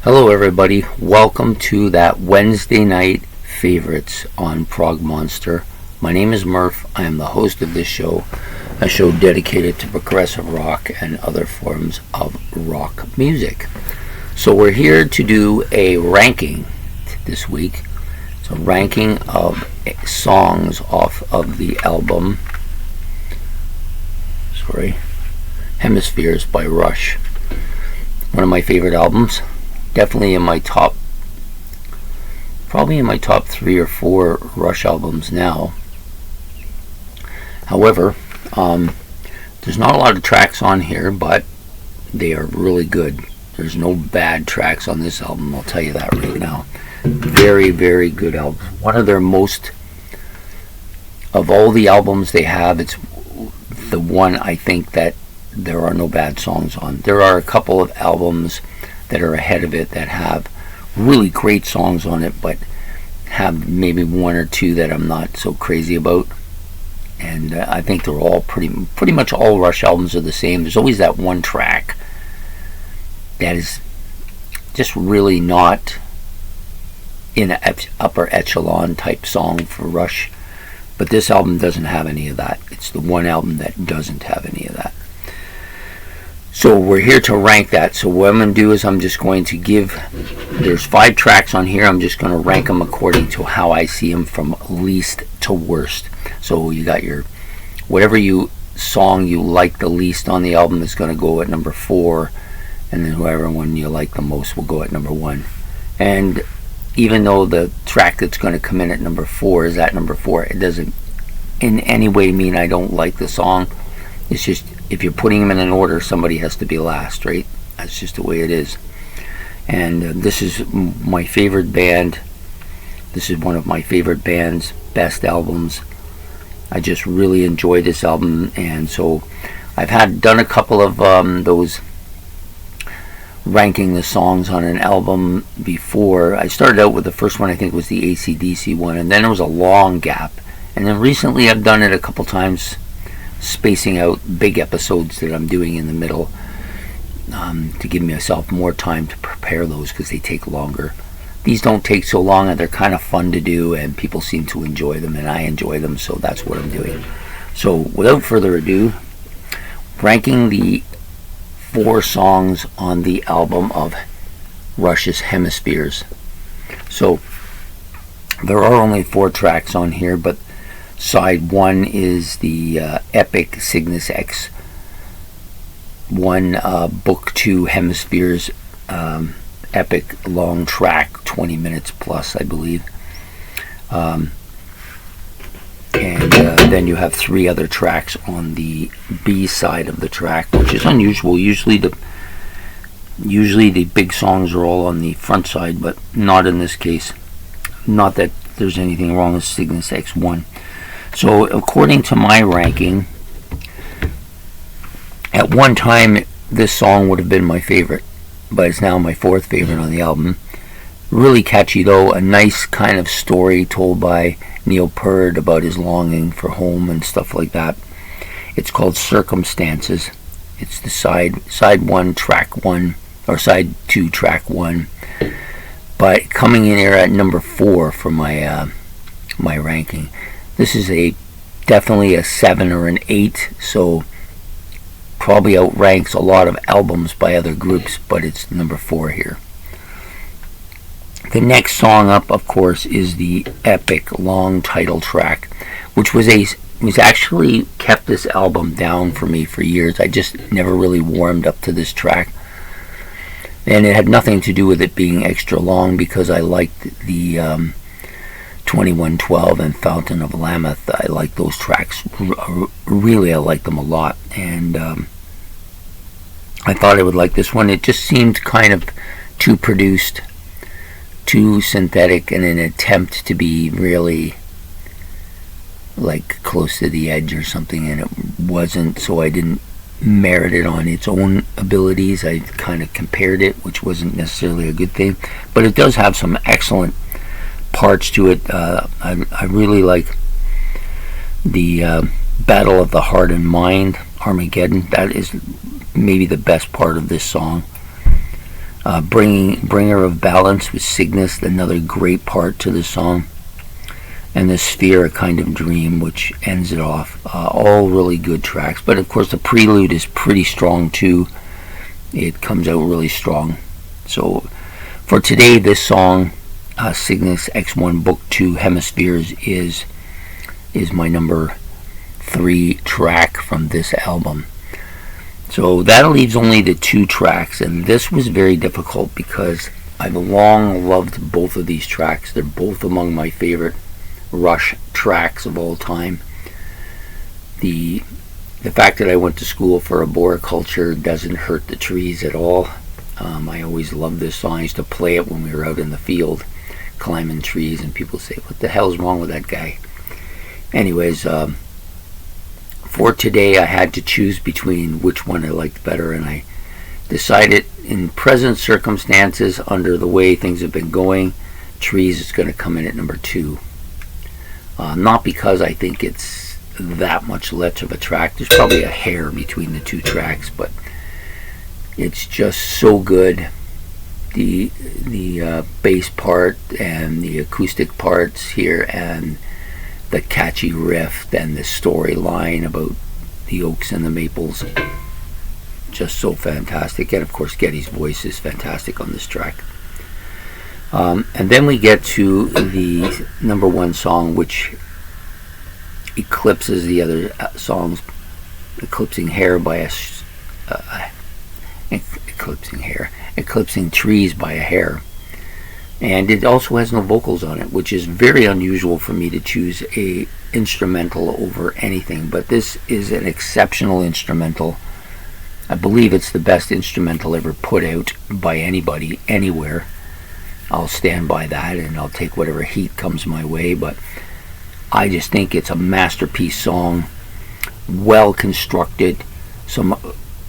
Hello everybody, welcome to that Wednesday night favorites on Prog Monster. My name is Murph, I am the host of this show, a show dedicated to progressive rock and other forms of rock music. So we're here to do a ranking this week. It's a ranking of songs off of the album Hemispheres by Rush. One of my favorite albums. Definitely probably in my top 3 or 4 Rush albums now. However, there's not a lot of tracks on here, but they are really good. There's no bad tracks on this album, I'll tell you that right now. Very, very good album. One of their most, of all the albums they have, it's the one I think that there are no bad songs on. There are a couple of albums that are ahead of it that have really great songs on it, but have maybe one or two that I'm not so crazy about. And I think they're all pretty much all Rush albums are the same. There's always that one track that is just really not in an upper echelon type song for Rush, but this album doesn't have any of that. It's the one album that doesn't have any of that. So we're here to rank that. So what I'm going to do is I'm just going to there's 5 tracks on here. I'm just going to rank them according to how I see them from least to worst. So you got your, whatever song you like the least on the album is going to go at number 4. And then whoever one you like the most will go at number 1. And even though the track that's going to come in at number 4 is at number 4, it doesn't in any way mean I don't like the song. It's just, if you're putting them in an order, somebody has to be last, right? That's just the way it is. And this is my favorite band. This is one of my favorite band's best albums. I just really enjoy this album, and so I've done a couple of those ranking the songs on an album before. I started out with the first one, I think was the AC/DC one, and then there was a long gap. And then recently I've done it a couple times, spacing out big episodes that I'm doing in the middle, to give myself more time to prepare those, because they take longer. These don't take so long, and they're kind of fun to do, and people seem to enjoy them, and I enjoy them, so that's what I'm doing. So without further ado, ranking the 4 songs on the album of Rush's Hemispheres. So there are only 4 tracks on here, but side 1 is the epic Cygnus X1 Book 2 Hemispheres epic long track, 20 minutes plus, I believe. And then you have 3 other tracks on the B side of the track, which is unusual. Usually the big songs are all on the front side, but not in this case. Not that there's anything wrong with Cygnus X1. So according to my ranking, at one time this song would have been my favorite, but it's now my 4th favorite on the album. Really catchy though, a nice kind of story told by Neil Peart about his longing for home and stuff like that. It's called Circumstances. It's the side 1 track 1, or side 2 track 1. But coming in here at number 4 for my my ranking. This is definitely a 7 or an 8, so probably outranks a lot of albums by other groups, but it's number 4 here. The next song up, of course, is the epic long title track, which was actually kept this album down for me for years. I just never really warmed up to this track, and it had nothing to do with it being extra long, because I liked the 2112 and Fountain of Lameth. I like those tracks. Really, I like them a lot, and I thought I would like this one. It just seemed kind of too produced, too synthetic, in an attempt to be really like close to the edge or something, and it wasn't, so I didn't merit it on its own abilities. I kind of compared it, which wasn't necessarily a good thing, but it does have some excellent parts to it. I really like the Battle of the Heart and Mind, Armageddon. That is maybe the best part of this song. Bringer of Balance with Cygnus, another great part to the song. And the Sphere, A Kind of Dream, which ends it off. All really good tracks. But of course the prelude is pretty strong too. It comes out really strong. So for today, this song, Cygnus X1 Book 2 Hemispheres, is my number 3 track from this album. So that leaves only the 2 tracks, and this was very difficult because I've long loved both of these tracks. They're both among my favorite Rush tracks of all time. The fact that I went to school for arboriculture doesn't hurt the trees at all. I always loved this song. I used to play it when we were out in the field climbing trees, and people say, what the hell's wrong with that guy? Anyways, for today I had to choose between which one I liked better, and I decided in present circumstances, under the way things have been going, Trees is going to come in at number 2. Not because I think it's that much less of a track. There's probably a hair between the 2 tracks, but it's just so good. The bass part and the acoustic parts here, and the catchy riff, and the storyline about the oaks and the maples, just so fantastic. And of course Geddy's voice is fantastic on this track. And then we get to the number 1 song, which eclipses the other songs, Eclipsing Trees by a hair. And it also has no vocals on it, which is very unusual for me to choose a instrumental over anything, but this is an exceptional instrumental. I believe it's the best instrumental ever put out by anybody anywhere. I'll stand by that, and I'll take whatever heat comes my way, but I just think it's a masterpiece song, well constructed, some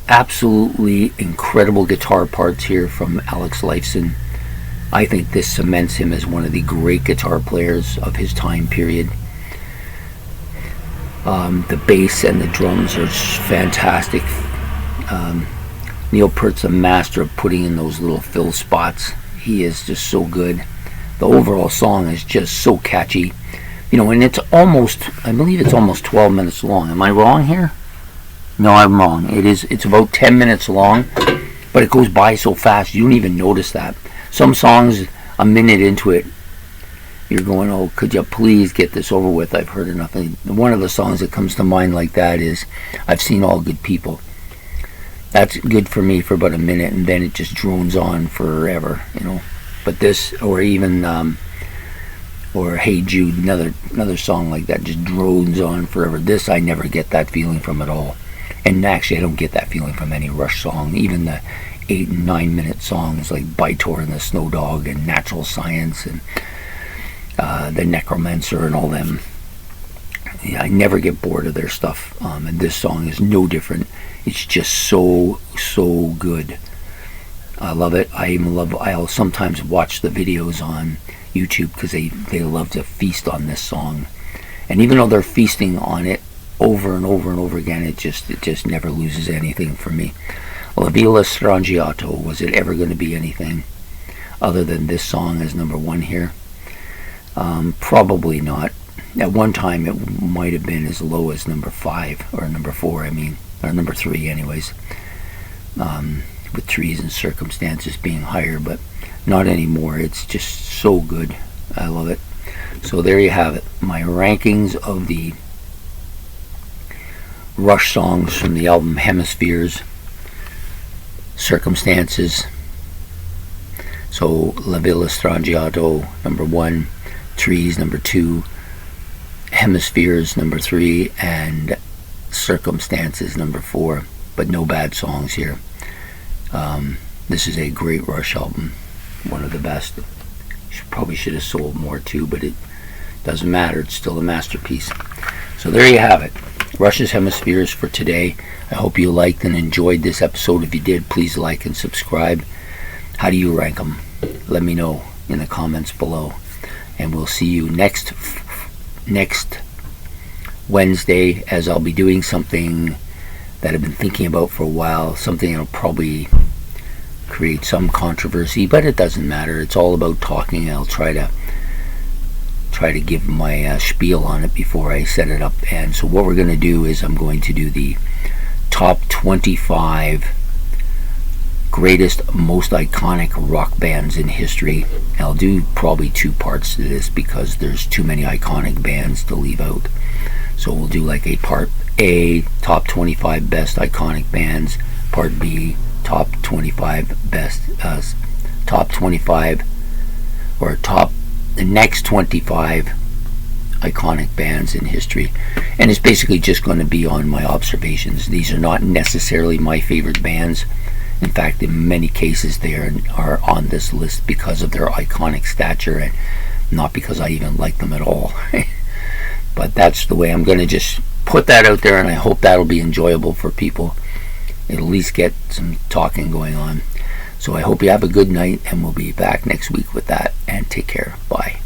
absolutely incredible guitar parts here from Alex Lifeson. I think this cements him as one of the great guitar players of his time period. The bass and the drums are fantastic. Neil Peart's a master of putting in those little fill spots. He is just so good. The overall song is just so catchy. And it's I believe it's almost 12 minutes long. Am I wrong here? No, I'm wrong. It's about 10 minutes long, but it goes by so fast you don't even notice that. Some songs, a minute into it, you're going, oh, could you please get this over with? I've heard enough. And one of the songs that comes to mind like that is I've Seen All Good People. That's good for me for about a minute, and then it just drones on forever, But this, or even or Hey Jude, another song like that, just drones on forever. This I never get that feeling from at all. And actually I don't get that feeling from any Rush song. Even the 8 and 9 minute songs like Bytor and the Snow Dog and Natural Science and the Necromancer and all them. Yeah, I never get bored of their stuff, and this song is no different. It's just so good. I love it. I'll sometimes watch the videos on YouTube because they love to feast on this song, and even though they're feasting on it over and over and over again, it just never loses anything for me. La Villa Strangiato, was it ever going to be anything other than this song as number 1 here? Probably not. At one time it might have been as low as number 5 or number 4, or number 3 anyways, with Trees and Circumstances being higher, but not anymore. It's just so good. I love it. So there you have it, my rankings of the Rush songs from the album Hemispheres. Circumstances, so La Villa Strangiato number 1, Trees number 2, Hemispheres number 3, and Circumstances number 4. But no bad songs here. This is a great Rush album, one of the best. Probably should have sold more too, but it doesn't matter. It's still a masterpiece. So there you have it, Rush's Hemispheres for today. I hope you liked and enjoyed this episode. If you did, please like and subscribe. How do you rank them? Let me know in the comments below. And we'll see you next Wednesday, as I'll be doing something that I've been thinking about for a while. Something that'll probably create some controversy, but it doesn't matter. It's all about talking. I'll try to give my spiel on it before I set it up. And so what we're going to do is I'm going to do the top 25 greatest, most iconic rock bands in history. I'll do probably 2 parts to this because there's too many iconic bands to leave out. So we'll do like a part A, top 25 best iconic bands, part B, top 25 best, top 25, or the next 25 iconic bands in history. And it's basically just going to be on my observations. These are not necessarily my favorite bands. In fact, in many cases they are on this list because of their iconic stature and not because I even like them at all. But that's the way I'm going to just put that out there, and I hope that'll be enjoyable for people. It'll at least get some talking going on. So I hope you have a good night, and we'll be back next week with that. And take care. Bye.